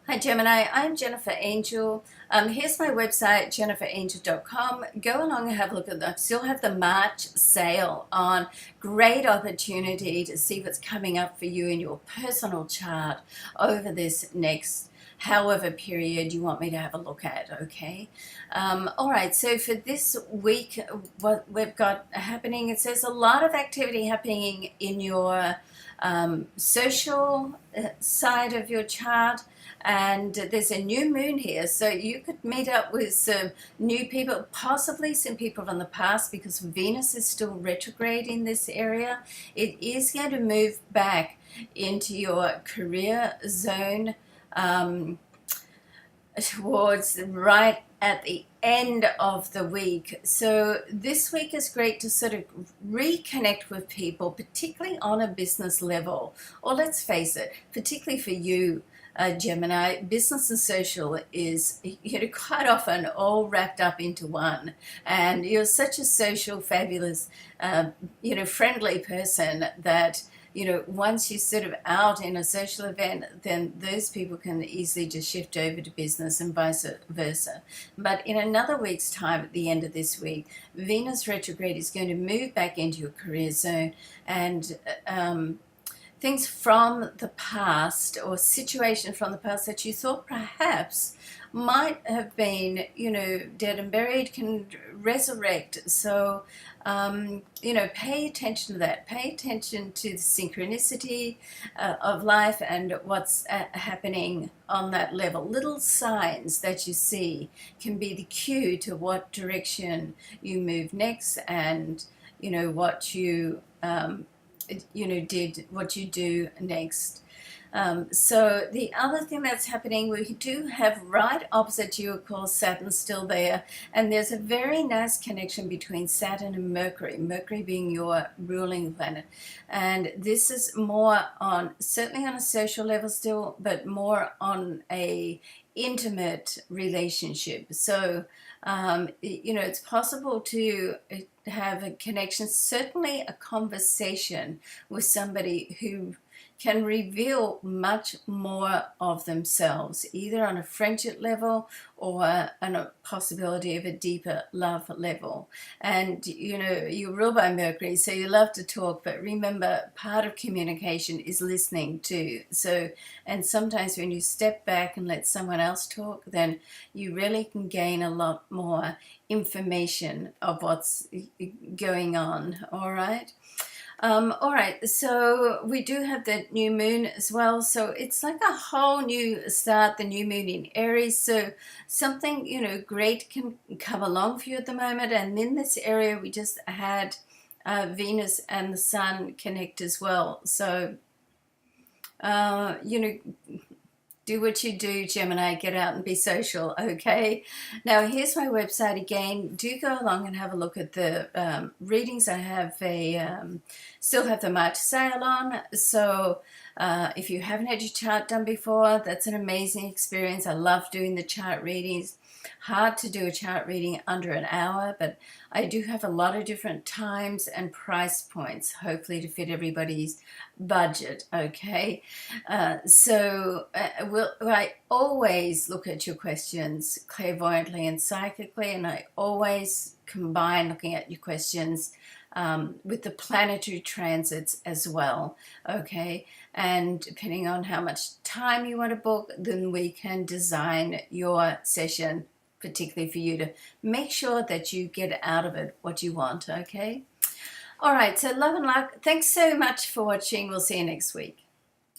Hi Gemini, I'm Jennifer Angel. Here's my website, jenniferangel.com. Go along and have a look at that. I still have the March sale on. Great opportunity to see what's coming up for you in your personal chart over this next however period you want me to have a look at, okay? All right, so for this week, what we've got happening, it says a lot of activity happening in your social side of your chart, and there's a new moon here, so you could meet up with some new people, possibly some people from the past, because Venus is still retrograde in this area. It is going to move back into your career zone towards right at the end of the week. So this week is great to sort of reconnect with people, particularly on a business level, or let's face it, particularly for you, Gemini. Business and social is, quite often all wrapped up into one, and you're such a social, fabulous, friendly person that once you're sort of out in a social event, then those people can easily just shift over to business and vice versa. But in another week's time, at the end of this week, Venus retrograde is going to move back into your career zone, and things from the past or situations from the past that you thought perhaps might have been, dead and buried can resurrect. So, pay attention to that. Pay attention to the synchronicity of life and what's happening on that level. Little signs that you see can be the cue to what direction you move next, and, what you what you do next. So the other thing that's happening, we do have right opposite you, of course, Saturn still there, and there's a very nice connection between Saturn and Mercury being your ruling planet. And this is more on, certainly on a social level still, but more on a intimate relationship. So, it's possible to have a connection, certainly a conversation with somebody who can reveal much more of themselves, either on a friendship level or on a possibility of a deeper love level. And, you're ruled by Mercury, so you love to talk, but remember, part of communication is listening too. So, and sometimes when you step back and let someone else talk, then you really can gain a lot more information of what's going on, all right? All right, so we do have the new moon as well. So it's like a whole new start, the new moon in Aries. So something, great can come along for you at the moment. And in this area, we just had Venus and the Sun connect as well. So, do what you do, Gemini. Get out and be social, okay? Now, here's my website again. Do go along and have a look at the readings. I have still have the March sale on. So if you haven't had your chart done before, that's an amazing experience. I love doing the chart readings. Hard to do a chart reading under an hour, but I do have a lot of different times and price points, hopefully to fit everybody's budget, okay? I always look at your questions clairvoyantly and psychically, and I always combine looking at your questions with the planetary transits as well, okay? And depending on how much time you want to book, then we can design your session particularly for you to make sure that you get out of it what you want, okay? All right, so love and luck. Thanks so much for watching. We'll see you next week.